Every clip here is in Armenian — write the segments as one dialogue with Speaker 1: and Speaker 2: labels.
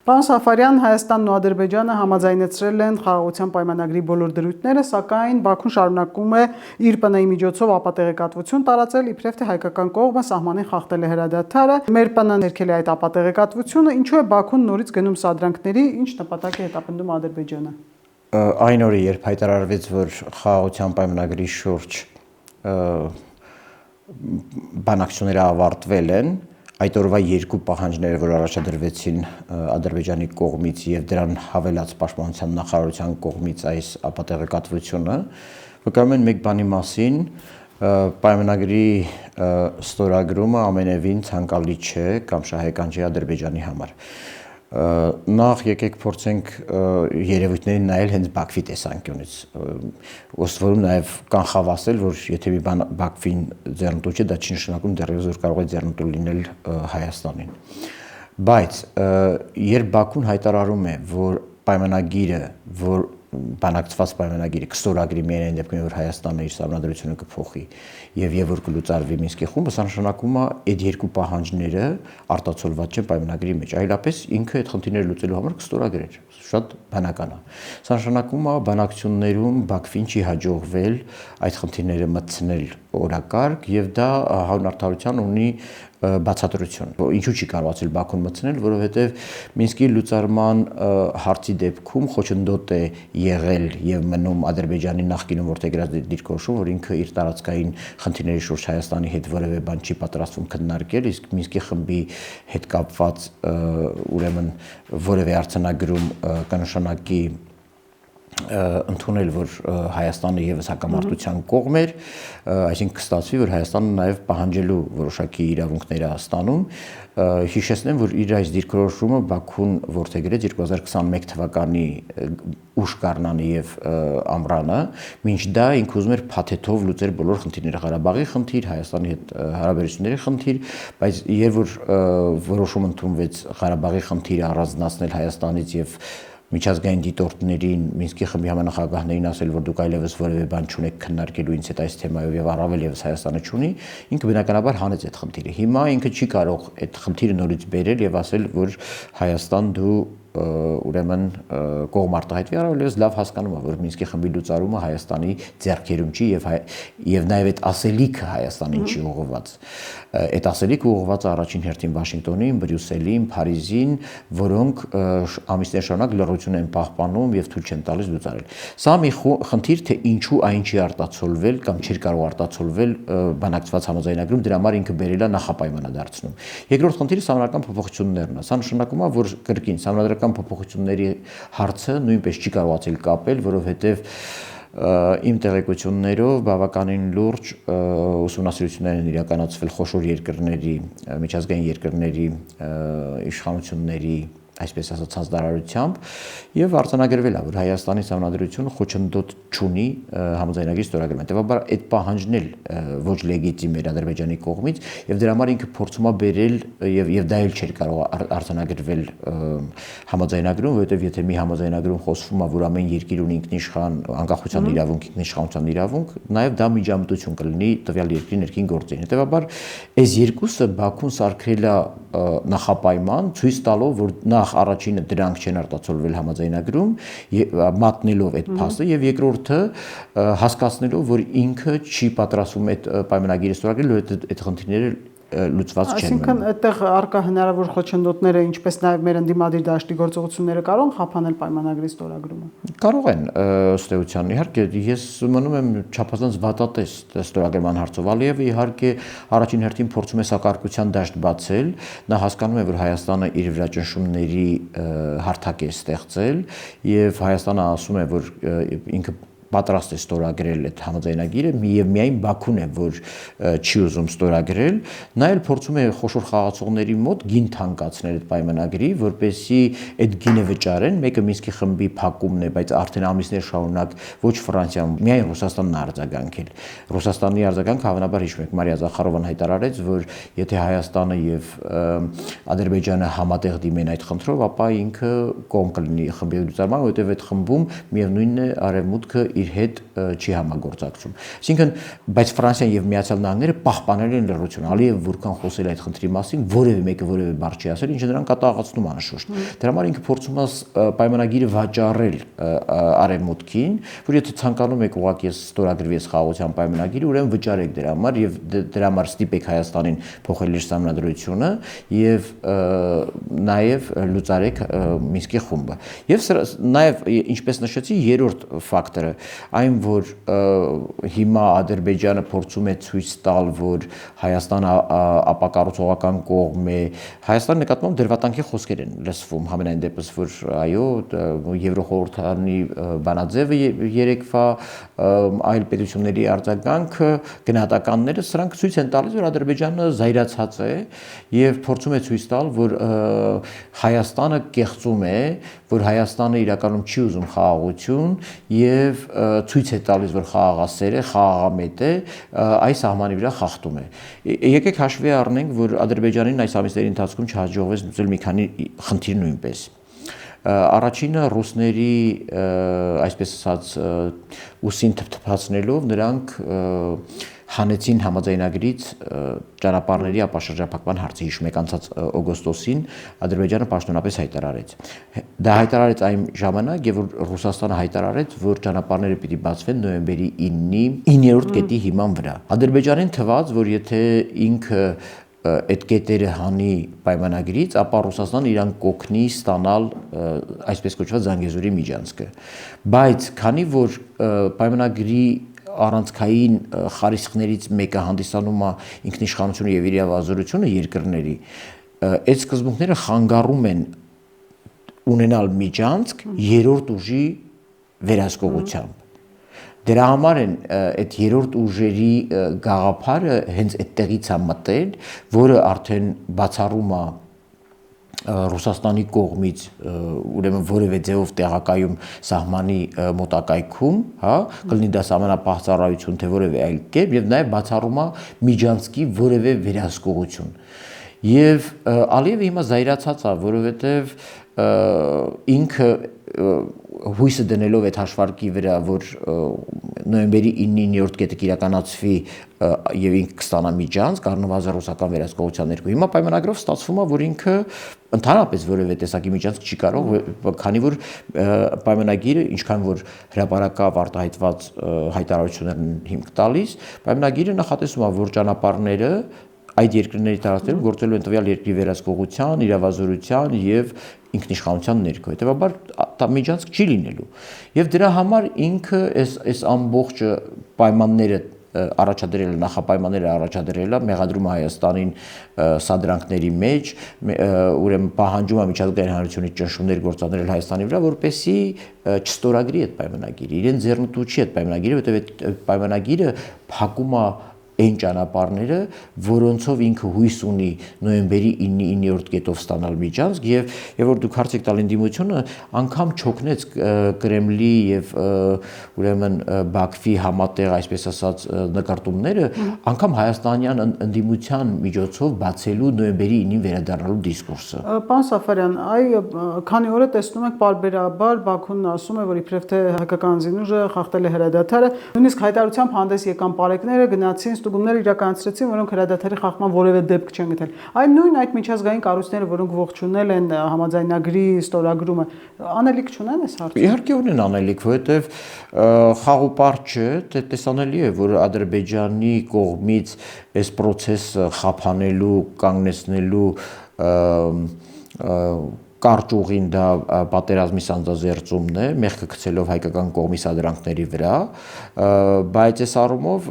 Speaker 1: Պարոն Սաֆարյան, Հայաստանն ու Ադրբեջանը համաձայնեցրել են խաղաղության պայմանագրի բոլոր դրույթները, սակայն Բաքուն շարունակում է իր ՊՆ-ի միջոցով ապատեղեկատվություն տարածել, իբրև թե հայկական կողմը սահմանին խախտել է հրադադարը։ Մեր ՊՆ-ն ներքել է այդ ապատեղեկատվությունը, ինչու է Բաքուն նորից գնում սադրանքների, ինչ նպատակ է հետապնդում Ադրբեջանը։
Speaker 2: Այն օրը, երբ հայտարարվեց, որ խաղաղության պայմանագրի շուրջ բանակցությունները ավարտվել են, այդ օրվա երկու պահանջները, որ առաջադրվեցին Ադրբեջանի կողմից եւ դրան հավելած պաշտպանության նախարարության կողմից այս ապատեղեկատվությունը, վկայում են մեկ բանի մասին, պայմանագրի ստորագրումը ամենևին ցանկալի չէ կամ շահեկան չէ Ադրբեջանի համար։ Նախ եկեք փորձենք երևույթներին նայել հենց Բաքվի տեսանկյունից, ըստ որում նաև կանխավասել, որ եթե մի բան Բաքվին ձեռնտու չէ, դա չի նշանակում դեռևս որ կարող է ձեռնտու լինել Հայաստանին։ Բայց երբ Բաքուն հայտարարում է, որ պայմանագիրը, որ բանակցված պայմանագիրը կստորագրի միայն այն դեպքում, որ Հայաստանը իր սահմանադրությունը կփոխի եւ որ կլուծարվի Մինսկի խումբը, սա նշանակում է այդ երկու պահանջները արտացոլված չեն պայմանագրի մեջ, այլապես ինքը այդ խնդիրները լուծելու համար կստորագրեր, շատ բանական է։ Սա նշանակում է բանակցություններում Բաքվին չի հաջողվել այդ խնդիրները մտցնել օրակարգ եւ դա հանուն արդարության ունի բացատրություն։ Ինչու չի կարողացել Բաքուն մտցնել, որովհետև Մինսկի լուծարման հարցի դեպքում խոչընդոտ է եղել եւ մնում Ադրբեջանի նախկինում որդեգրած դիրքորոշում, որ ինքը իր տարածքային խնդիրների շուրջ Հայաստանի հետ որևէ բան չի պատրաստվում քննարկել, իսկ Մինսկի խմբի հետ կապված ուրեմն որևէ արձանագրում կնշանակի ընդունել, որ Հայաստանը եւս հակամարտության կողմ էր, այսինքն կստացվի, որ Հայաստանը նաեւ պահանջելու որոշակի իրավունքներ է ստանում։ Հիշեցնեմ, որ իր այս դիրքորոշումը Բաքուն որդեգրեց 2021 թվականի ուշ գարնանը եւ ամռանը, մինչ դա ինքը ուզում էր փաթեթով լուծել բոլոր խնդիրները, Ղարաբաղի խնդիր, Հայաստանի հետ հարաբերությունների խնդիր, բայց երբ որ որոշում ընդունվեց Ղարաբաղի խնդիրը առանձնացնել Հայաստանից եւ միջազգային դիտորդներին, Մինսկի խմբի համանախագահներին ասել, որ դուք այլևս որևէ բան չունեք քննարկելու ինձ հետ այս թեմայով եւ առավել եւս Հայաստանը չունի, ինքը բնականաբար հանեց այդ խնդիրը։ Հիմա ինքը չի կարող այդ խնդիրը նորից բերել եւ ասել, որ Հայաստան դու ուրեմն կողմ արտահայտվի, առավելևս լավ հասկանում է, որ Մինսկի խմբի լուծարումը Հայաստանի ձեռքերում չի եւ նաեւ այդ ասելիքը Հայաստանին չի ուղղված։ Այդ ասելիքը ուղղված է առաջին հերթին Վաշինգտոնին, Բրյուսելին, Փարիզին, որոնք ամիսներ շարունակ լռություն են պահպանում եւ թույլ չեն տալիս լուծարել։ Սա մի խնդիր, թե ինչու այն չի արտացոլվել կամ չի կարող արտացոլվել բանակցված համաձայնագրում, դրա համար ինքը բերել է նախապայմանադարձնում։ Երկրորդ խնդիրը սահմանադրական փոփոխություններն է։ Սա նշանակում է, որ կրկին սահմանադրական փոփոխությունների հարցը նույնպես չի կարողացել կապել, որովհետև իմ տեղեկություններով բավականին լուրջ ուսումնասիրություններ են իրականացվել խոշոր երկրների, միջազգային երկրների իշխանությունների, այսպես ասած հանձնարարությամբ եւ արձանագրվել է, որ Հայաստանի սահմանադրությունը խոչընդոտ չունի համաձայնագրի ստորագրման։ Հետեւաբար այդ պահանջն էլ ոչ լեգիտիմ էր Ադրբեջանի կողմից եւ դրա համար ինքը փորձում է բերել եւ դա էլ չէր կարող արձանագրվել համաձայնագրում, որովհետեւ եթե մի համաձայնագրում խոսվում է, որ ամեն երկիր ունի ինքնիշխան անկախության իրավունք, ինքնիշխանության իրավունք, նաեւ դա միջամտություն կլինի տվյալ երկրի ներքին գործերին։ Հետեւաբար այս երկուսը Բաքուն սարքել է նախապայման, ցույց տալով, որ նախ առաջինը դրանք չեն արտացոլվել համաձայնագրում, մատնելով այդ փաստը եւ երկրորդը հասկացնելով, որ ինքը չի պատրաստվում այդ պայմանագիրը ստորագրել, որ այդ խնդիրները լուծված չեն։
Speaker 1: Այսինքն այդտեղ արկա հնարավոր խոչընդոտները, ինչպես նաև մեր ընդդիմադիր դաշտի գործողությունները կարող են խափանել պայմանագրի ստորագրումը։
Speaker 2: Կարող են ըստ էության, իհարկե, ես մնում եմ չափազանց վատատես ստորագրման հարցով, Ալիևը իհարկե առաջին հերթին փորձում է սակարկության դաշտ բացել, նա հասկանում է, որ Հայաստանը իր վրա ճնշումների հարթակ է ստեղծել եւ Հայաստանը ասում է, որ ինքը պատրաստ է ստորագրել այդ համաձայնագիրը եւ միայն Բաքուն է, որ չի ուզում ստորագրել, նա էլ փորձում է խոշոր խաղացողների մոտ գին թանկացնել այդ պայմանագրի, որպեսզի այդ գինը վճարեն, մեկը Մինսկի խմբի փակումն է, բայց արդեն ամիսներ շարունակ ոչ Ֆրանսիան, միայն Ռուսաստանն է արձագանքել։ Ռուսաստանի արձագանքը հավանաբար հիշում եք, Մարիա Զախարովան հայտարարեց, որ եթե Հայաստանը եւ Ադրբեջանը համատեղ դիմեն այդ խնդրով, ապա ինքը կողմ կլինի խմբի լուծարման, որովհետեւ այդ խմբում միևնույնն է արևմուտքը իր հետ չի համագործակցում։ Այսինքն, բայց Ֆրանսիան եւ Միացյալ Նահանգները պահպանել են լռություն։ Ալիևը որքան խոսել այդ խնդրի մասին, որևէ մեկը որևէ բառ չի ասել, ինչը նրան կատաղացնում անշուշտ։ Դրա համար ինքը փորձում է պայմանագիրը վաճառել Արևմուտքին, որ եթե ցանկանում եք ուղղակի ստորագրվի խաղաղության պայմանագիրը, ուրեմն վճարեք դրա համար եւ դրա համար ստիպեք Հայաստանին փոխել իր սահմանադրությունը եւ նաեւ լուծարեք Մինսկի խումբը։ Եվ նաեւ ինչպես նշեցի, երրորդ ֆակտորը այն, որ հիմա Ադրբեջանը փորձում է ցույց տալ, որ Հայաստանը ապակառուցողական կողմ է, Հայաստանի նկատմամբ դրվատանքի խոսքեր են լսվում, համենայն դեպս, որ այո, Եվրոխորհրդանի բանաձևը երեկվա այլ պետությունների արձագանքը, գնահատականները, սրանք ցույց են տալիս, որ Ադրբեջանը զայրացած է եւ փորձում է ցույց տալ, որ Հայաստանը կեղծում է, որ Հայաստանը իրականում չի ուզում խաղաղություն եւ ցույց է տալիս, որ խաղաղասեր է, խաղաղամետ է, այս սահմանի վրա խախտում է։ Եկեք հաշվի առնենք, որ Ադրբեջանին այս ամիսների ընթացքում չհաջողվեց լուծել մի քանի խնդիր նույնպես։ Առաջինը ռուսների, այսպես ասած, ուսին թփթփացնելով նրանք հանեցին համաձայնագրից ճանապարհների ապաշրջափակման հարցը, հիշում եք անցած օգոստոսին Ադրբեջանը պաշտոնապես հայտարարեց։ Դա հայտարարեց այն ժամանակ, եւ որ Ռուսաստանը հայտարարեց, որ ճանապարհները պիտի բացվեն նոյեմբերի 9-ի 9-րդ կետի հիման վրա։ Ադրբեջանին թվաց, որ եթե ինքը այդ կետերը հանի պայմանագրից, ապա Ռուսաստանը իրան կօգնի ստանալ այսպես կոչված Զանգեզուրի միջանցքը։ Բայց քանի որ պայմանագրի առանցքային խարիսխներից մեկը հանդիսանում է ինքնիշխանությունը եւ իրավազորությունը երկրների, այդ սկզբունքները խանգարում են ունենալ միջանցք երրորդ ուժի վերահսկողությամբ։ Դրա համար են այդ երրորդ ուժերի գաղափարը հենց այդտեղից է մտել, որը արդեն բացառում է Ռուսաստանի կողմից ուրեմն որևէ ձևով տեղակայում սահմանի մոտակայքում, հա, կլինի դա սահմանապահ ծառայություն, թե որևէ այլ կերպ, եւ նաեւ բացառում է միջանցքի որևէ վերահսկողություն։ Եվ Ալիևը հիմա զայրացած է, որովհետեւ ինքը հույսը դնելով այդ հաշվարկի վրա, որ նոյեմբերի 9-րդ կետը կիրականացվի եւ ինքը կստանա միջանցք, առնվազն ռուսական վերահսկողության ներքո։ Հիմա պայմանագրով ստացվում է, որ ինքը ընդհանրապես որևէ տեսակի միջանցք չի կարող, քանի որ պայմանագիրը, ինչքան որ հրապարակավ արտահայտված հայտարարություններն հիմք տալիս, պայմանագիրը նախատեսում է, որ ճանապարհները այդ երկրների տարածքներում գործելու են տվյալ երկրի վերահսկողության, իրավազորության եւ ինքնիշխանության ներքո։ Հետեւաբար դա միջանցք չի լինելու։ Եվ դրա համար ինքը այս ամբողջ պայմանները առաջադրելը, նախապայմանները առաջադրելը մեղադրում է Հայաստանին սադրանքների մեջ, ուրեմն պահանջում է միջազգային հանրությունից ճնշումներ գործադրել Հայաստանի վրա, որպեսզի չստորագրի այդ պայմանագիրը, իրեն ձեռնտու չի այդ պայմանագիրը, որտեղ այդ պայմանագիրը փակում է այն ճանապարհները, որոնցով ինքը հույս ունի նոյեմբերի 9-ի 9-րդ կետով ստանալ միջանցք եւ որ դուք հարցեք տալ ընդդիմությունը անգամ չօգնեց Կրեմլի եւ ուրեմն Բաքվի համատեղ, այսպես ասած, նկարտումները, անգամ հայաստանյան ընդդիմության միջոցով բացելու նոյեմբերի 9-ին վերադառնալու դիսկուրսը։
Speaker 1: Պարոն Սաֆարյան, քանի օր է տեսնում եք պարբերաբար Բաքուն ասում է, որ իբրև թե հայկական զինուժը խախտել է հրադադարը, նույնիսկ հայտարարությամբ հանդես եկան պարեկները, գնացին ստուգումներ իրականացրեցին, որոնք հրադադարի խախտման որևէ դեպք չեն գտել։ Այն նույն այդ միջազգային կառույցները, որոնք ողջունել են համաձայնագրի ստորագրումը, անելիք չունեն այս հարցում։
Speaker 2: Իհարկե ունեն անելիք, որովհետև խաղուպար չէ, տեսանելի է, որ Ադրբեջանի կողմից այս process-ը խափանելու, կանգնեցնելու կարճ ուղին դա պատերազմի սանձազերծումն է, մեղքը գցելով հայկական կողմի սադրանքների վրա, բայց այս առումով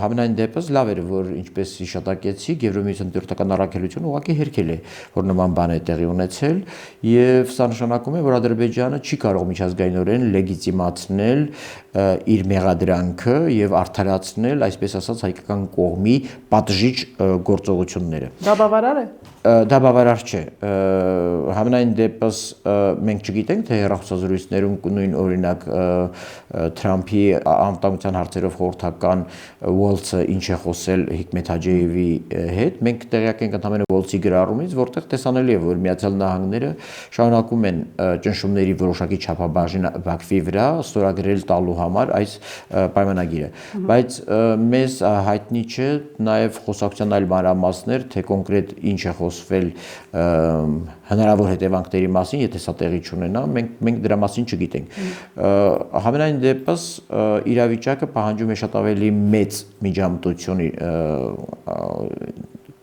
Speaker 2: համենայն դեպս լավ էր, որ ինչպես հիշատակեցի, Եվրոմիության դրդական առաքելությունը ուղղակի հերքել է, որ նման բան է տեղի ունեցել, եւ սա նշանակում է, որ Ադրբեջանը չի կարող միջազգայինորեն լեգիտիմացնել իր մեղադրանքը եւ արդարացնել, այսպես ասած, հայկական կողմի պատժիչ գործողությունները։
Speaker 1: Դա բավարար է։
Speaker 2: Դա բավարար չէ։ Համենայն դեպս մենք չգիտենք, թե հեռախոսազրույցներում նույն օրինակ Թրամփի անվտանգության հարցերով խորհրդական Ուոլցը ինչ է խոսել Հիկմետ Հաջեևի հետ։ Մենք տեղյակ ենք ընդհանրապես Ուոլցի գրառումից, որտեղ տեսանելի է, որ Միացյալ Նահանգները շարունակում են ճնշումների որոշակի չափաբաժին Բաքվի վրա, ստորագրել տալու համար այս պայմանագիրը, բայց մեզ հայտնի չէ նաև խոսակցության այլ մանրամասներ, թե կոնկրետ ինչ է խոսվել հնարավոր հետևանքների մասին, եթե սա տեղի չունենա, մենք դրա մասին չգիտենք։ Համենայն դեպս իրավիճակը պահանջում է շատ ավելի մեծ միջամտություն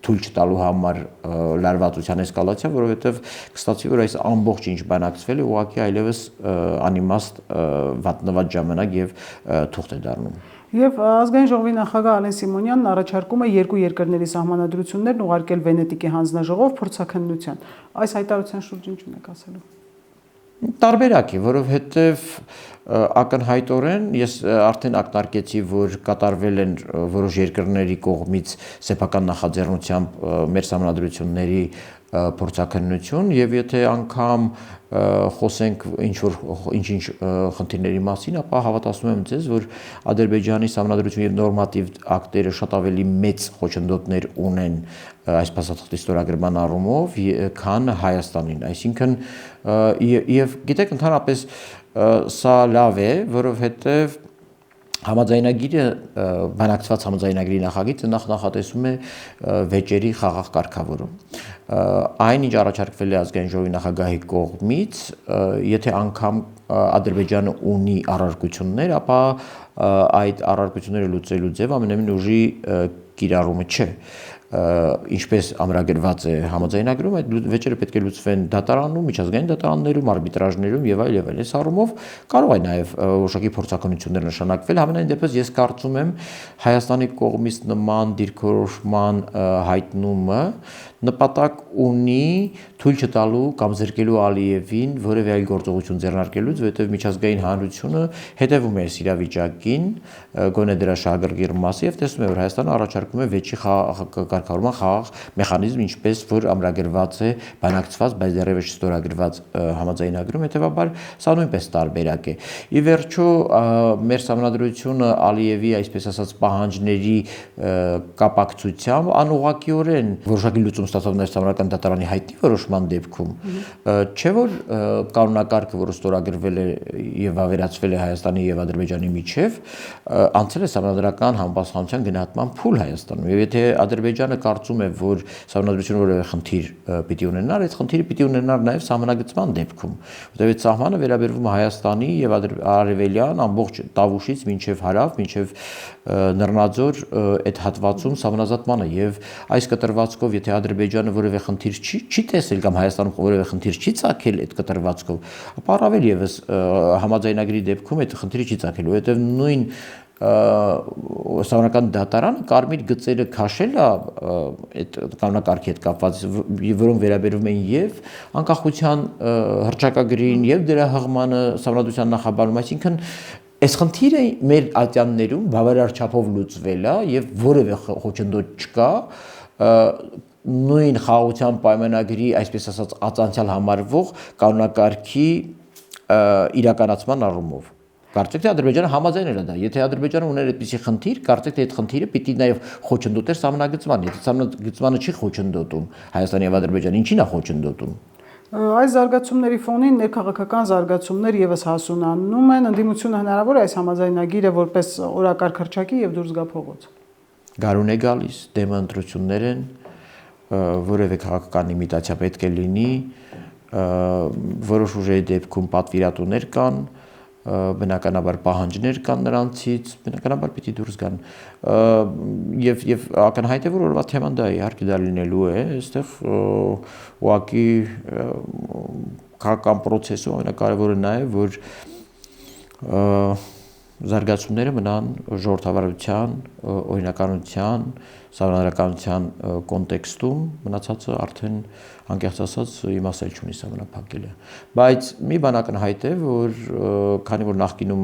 Speaker 2: թույլ չտալու համար լարվածության էսկալացիա, որովհետև կստացվի, որ այս ամբողջ ինչ բանակցվել է, ուղղակի այլևս անիմաստ վատնված ժամանակ եւ թուղթ է դառնում։
Speaker 1: Եվ ազգային ժողովի նախագահ Ալեն Սիմոնյանն առաջարկում է երկու երկրների սահմանադրություններն ուղարկել Վենետիկի հանձնաժողով փորձաքննության։ Այս հայտարարության շուրջ ինչ ունեք ասելու։
Speaker 2: Տարբերակ է, որովհետև ակնհայտորեն ես արդեն ակնարկեցի, որ կատարվել են որոշ երկրների կողմից սեփական նախաձեռնությամբ մեր սահմանադրությունների փորձաքննություն եւ եթե անգամ խոսենք ինչ-ինչ խնդիրների մասին, ապա հավատացնում եմ ձեզ, որ Ադրբեջանի սահմանադրություն եւ նորմատիվ ակտերը շատ ավելի մեծ խոչընդոտներ ունեն այս փաստաթղթի ստորագրման առումով, քան Հայաստանին, այսինքն եւ գիտեք ընդհանրապես սա լավ է, որովհետեւ համաձայնագիրը բանակցված համաձայնագրի նախագիծը նախատեսում է վեճերի խաղաղ կարգավորում։ Այն ինչ առաջարկվել է ազգային ժողովի նախագահի կողմից, եթե անգամ Ադրբեջանը ունի առարկություններ, ապա այդ առարկությունները լուծելու ձև ամենամին ուժի կիրառումը չէ։ Ինչպես ամրագրված է համաձայնագրում, այդ վեճերը պետք է լուծվեն դատարանում, միջազգային դատարաններում, արբիտրաժներում եւ այլ եւ այլ։ Այս առումով կարող է նաեւ որոշակի փորձակնություններ նշանակվել, համենայն դեպս ես կարծում եմ Հայաստանի կողմից նման դիրքորոշման հայտնումը նպատակ ունի թույլ չտալու կամ զրկելու Ալիևին որևէ այլ գործողություն ձեռնարկելուց, որովհետև միջազգային հանրությունը հետևում է այս իրավիճակին, գոնե դրա շահագրգիռ մասը եւ տեսնում է, որ Հայաստանը առաջարկում է վեճի կարգավորման խաղաղ մեխանիզմ, ինչպես որ ամրագրված է բանակցված, բայց դեռևս չստորագրված համաձայնագրում, հետեւաբար սա նույնպես տարբերակ է։ Ի վերջո մեր սահմանադրությունը Ալիևի, այսպես ասած, պահանջների կապակցությամբ անուղղակիորեն որոշակի լուծում ստացավ նաև Սահմանադրական դատարանի հայտնի որոշման դեպքում, չէ որ կանոնակարգը, որը ստորագրվել է եւ ավերացվել է Հայաստանի եւ Ադրբեջանի միջեւ, անցել է Սահմանադրական համապատասխանության գնահատման փուլ Հայաստանում։ Եվ եթե Ադրբեջանը կարծում է, որ Սահմանադրությունը որևէ խնդիր պիտի ունենար, այդ խնդիրը պիտի ունենար նաև սահմանագծման դեպքում, որտեղ այդ սահմանը վերաբերվում է Հայաստանի եւ արևելյան ամբողջ Տավուշից մինչեւ հարավ, մինչեւ Նռնաձոր այդ հատվածում սահմանազատմանը եւ այս կտրվածքով եթե Ադրբեջանը որևէ խնդիր չի տեսել կամ Հայաստանում որևէ խնդիր չի ցակել այդ կտրվածքով, ապա առավել եւս համաձայնագրի դեպքում այդ խնդիրը չի ցակել, որովհետեւ նույն Սահմանադրական դատարանը կարմիր գծերը քաշել է այդ կանոնակարգի հետ կապված, որոնք վերաբերում են եւ անկախության հռչակագրին եւ դրա հղմանը Սահմանադրության նախաբանում, այսինքն այս խնդիրը մեր ատյաններում բավարար չափով լուծվել է եւ որևէ խոչընդոտ չկա նույն խաղաղության պայմանագրի, այսպես ասած, ածանցյալ համարվող կանոնակարգի իրականացման առումով։ Կարծեք թե Ադրբեջանը համաձայնել է դա։ Եթե Ադրբեջանը ուներ այդպիսի խնդիր, կարծեք թե այդ խնդիրը պիտի նաև խոչընդոտեր սահմանագծման։ Եթե սահմանագծմանը չի խոչընդոտում Հայաստանի եւ Ադրբեջանի, ինչին է խոչընդոտում։
Speaker 1: Այս զարգացումների ֆոնին ներքաղաքական զարգացումներ եւս հասունանում են, ընդդիմությունը հնարավոր է այս համաձայնագիրը որպես օրակարգ հռչակի եւ դուրս գա փողոց։
Speaker 2: Գարուն է գալիս, դեմը ընտրություններ են, որևէ քաղաքական իմիտացիա պետք է լինի, որոշ ուժերի դեպքում պատվիրատուներ կան, բնականաբար պահանջներ կան նրանցից, բնականաբար պիտի դուրս գան եւ ակնհայտ է որ օրվա թեման դա է, իհարկե դա լինելու է, այստեղ ուղղակի քաղաքական process-ում ամենակարևորը նա է, որ զարգացումները մնան ժողովրդավարության, օրինականության, սահմանադրականության կոնտեքստում, մնացածը արդեն անկեղծ ասած իմաստ չունի սահմանափակելը։ Բայց մի բան ակնհայտ է, որ քանի որ նախկինում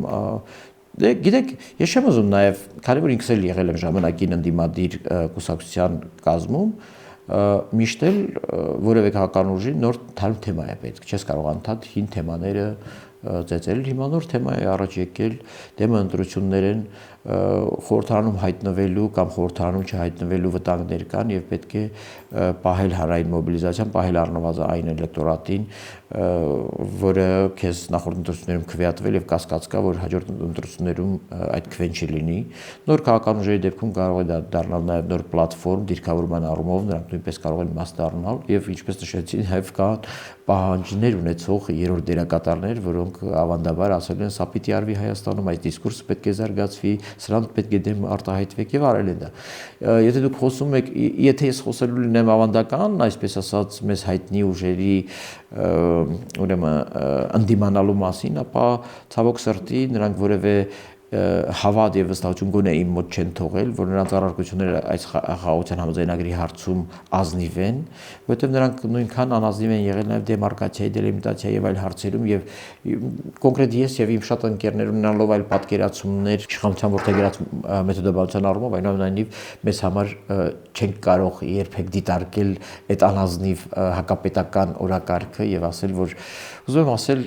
Speaker 2: գիտեք, ես չեմ ուզում նաև, քանի որ ինքս էլ եղել եմ ժամանակին ընդդիմադիր կուսակցության կազմում, միշտ էլ որևէ քաղաքական ուժի նոր թեմա է պետք, չես կարող անդադ հին թեմաները ծեծել, հիմա նոր թեմա է առաջ եկել, դեմը ընտրություններ են, խորհրդարանում հայտնվելու կամ խորհրդարանում չհայտնվելու վտանգներ կան եւ պետք է պահել հանրային մոբիլիզացիան, պահել առնվազն այն էլեկտորատին, որը քեզ նախորդ ընտրություններում քվեատվել եւ կասկած կա, որ հաջորդ ընտրություններում այդ քվեն չլինի։ Նոր քաղաքական ուժերի դեպքում կարող է դա դառնալ նաեւ նոր պլատֆորմ դիրքավորման առումով, նրանք նույնպես կարող են մաս դառնալ եւ ինչպես նշեցի, նաեւ կան պահանջներ ունեցող երրորդ դերակատարներ, որոնք ավանդաբար ասել են, սա պիտի արվի Հայաստանում, այս դիսկուրսը պետք է զարգացվի, սրանց պետք է դեմ արտահայտվեք եւ արել են դա։ Եթե դուք խոսում եք, եթե ես խոսելու լինեմ ավանդական, այսպես ասած, մեզ հայտնի ուժերի ուրեմն ընդդիմանալու մասին, ապա ցավոք սրտի նրանք որևէ հավատ եւ վստահություն գոնե իմ մոտ չեն թողել, որ նրանց առարկությունները այս խաղաղության համաձայնագրի հարցում ազնիվ են, որովհետեւ նրանք նույնքան անազնիվ են եղել նաեւ դեմարկացիայի, դելիմիտացիայի եւ այլ հարցերում եւ կոնկրետ ես եւ իմ շատ ընկերներ ունենալով այլ պատկերացումներ իշխանության ворթեգրած մեթոդաբանության առումով, այնուամենայնիվ մեզ համար չենք կարող երբեք դիտարկել այդ անազնիվ հակապետական օրակարգը եւ ասել, որ ուզում եմ ասել,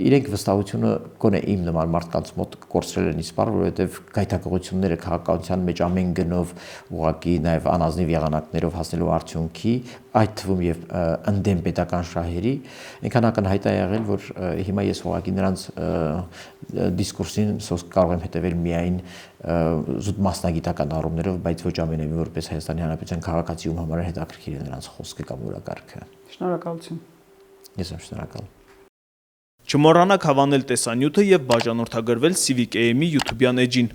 Speaker 2: իրենք վստահությունը գոնե իմ նման մարդկանց մոտ կորցրել են իսպար, որովհետև գայթակղությունները քաղաքականության մեջ ամեն գնով ուղղակի նաև անազնիվ եղանակներով հասնելու արդյունքի, այդ թվում եւ ընդդեմ պետական շահերի, այնքան ակնհայտ է եղել, որ հիմա ես ուղղակի նրանց դիսկուրսին կարող եմ հետևել միայն զուտ մասնագիտական առումներով, բայց ոչ ամենևին որպես Հայաստանի Հանրապետության քաղաքացի, ում համար հետաքրքիր է նրանց խոսքը կամ օրակարգը։
Speaker 1: Շնորհակալություն։
Speaker 2: Ես եմ շնորհակալ։
Speaker 3: Չմոռանաք հավանել տեսանյութը եւ բաժանորդագրվել Civic AM-ի YouTube-յան էջին։